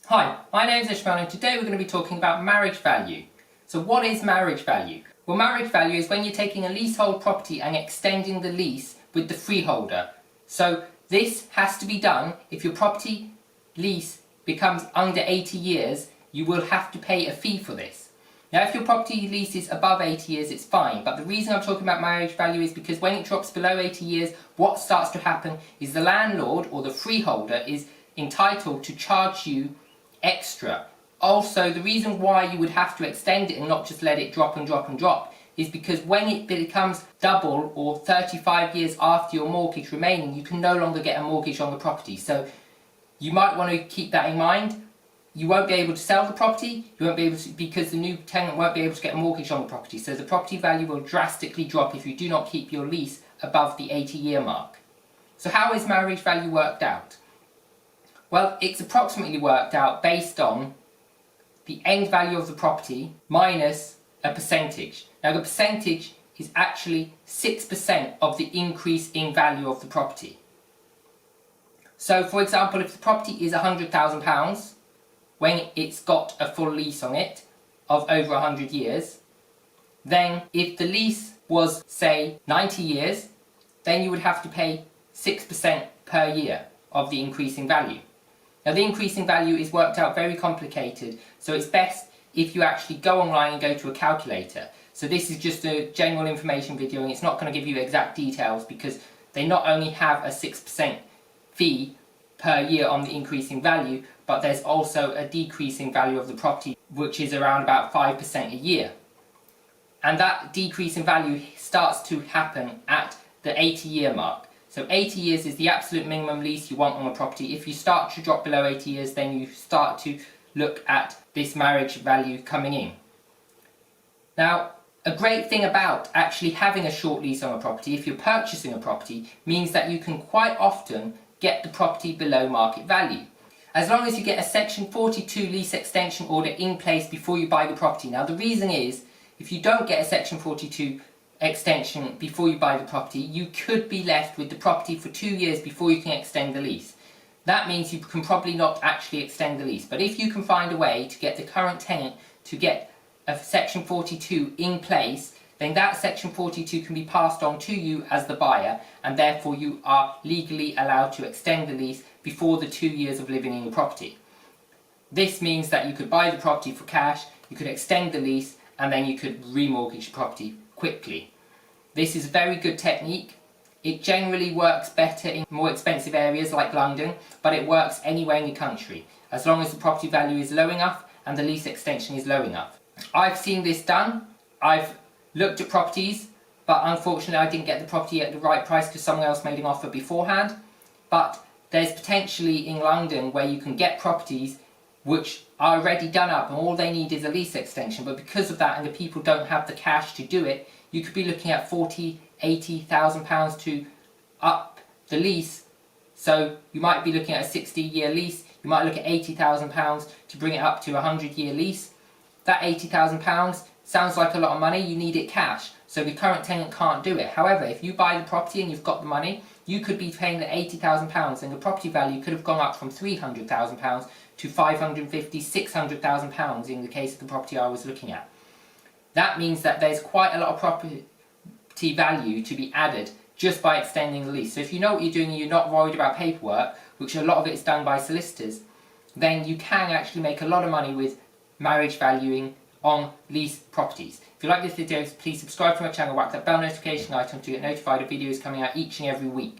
Hi, my name is Ishmael and today we're going to be talking about marriage value. So what is marriage value? Well, marriage value is when you're taking a leasehold property and extending the lease with the freeholder. So this has to be done if your property lease becomes under 80 years, you will have to pay a fee for this. Now if your property lease is above 80 years, it's fine, but the reason I'm talking about marriage value is because when it drops below 80 years, what starts to happen is the landlord or the freeholder is entitled to charge you extra. Also, the reason why you would have to extend it and not just let it drop and drop and drop is because when it becomes double or 35 years after your mortgage remaining, you can no longer get a mortgage on the property. So you might want to keep that in mind. You won't be able to sell the property, you won't be able to, because the new tenant won't be able to get a mortgage on the property. So the property value will drastically drop if you do not keep your lease above the 80-year mark. So how is marriage value worked out? Well, it's approximately worked out based on the end value of the property minus a percentage. Now the percentage is actually 6% of the increase in value of the property. So for example, if the property is £100,000, when it's got a full lease on it of over 100 years, then if the lease was, say, 90 years, then you would have to pay 6% per year of the increasing value. Now the increasing value is worked out very complicated, so it's best if you actually go online and go to a calculator. So this is just a general information video and it's not going to give you exact details because they not only have a 6% fee per year on the increasing value, but there's also a decreasing value of the property which is around about 5% a year. And that decrease in value starts to happen at the 80-year mark. So 80 years is the absolute minimum lease you want on a property. If you start to drop below 80 years, then you start to look at this marriage value coming in. Now, a great thing about actually having a short lease on a property, if you're purchasing a property, means that you can quite often get the property below market value. As long as you get a Section 42 lease extension order in place before you buy the property. Now the reason is, if you don't get a Section 42 extension before you buy the property, you could be left with the property for 2 years before you can extend the lease. That means you can probably not actually extend the lease, but if you can find a way to get the current tenant to get a Section 42 in place, then that Section 42 can be passed on to you as the buyer, and therefore you are legally allowed to extend the lease before the 2 years of living in the property. This means that you could buy the property for cash, you could extend the lease, and then you could remortgage the property quickly. This is a very good technique. It generally works better in more expensive areas like London, but it works anywhere in the country, as long as the property value is low enough and the lease extension is low enough. I've seen this done. I've looked at properties, but unfortunately I didn't get the property at the right price because someone else made an offer beforehand. But there's potentially in London where you can get properties which are already done up and all they need is a lease extension, but because of that and the people don't have the cash to do it, you could be looking at £40,000–£80,000 to up the lease. So you might be looking at a 60-year lease, you might look at £80,000 to bring it up to a 100-year lease. That £80,000 sounds like a lot of money, you need it cash, so the current tenant can't do it. However, if you buy the property and you've got the money, you could be paying the £80,000 and the property value could have gone up from £300,000 to £550–600,000 in the case of the property I was looking at. That means that there's quite a lot of property value to be added just by extending the lease. So if you know what you're doing and you're not worried about paperwork, which a lot of it is done by solicitors, then you can actually make a lot of money with marriage valuing on lease properties. If you like this video, please subscribe to my channel, whack that bell notification item to get notified of videos coming out each and every week.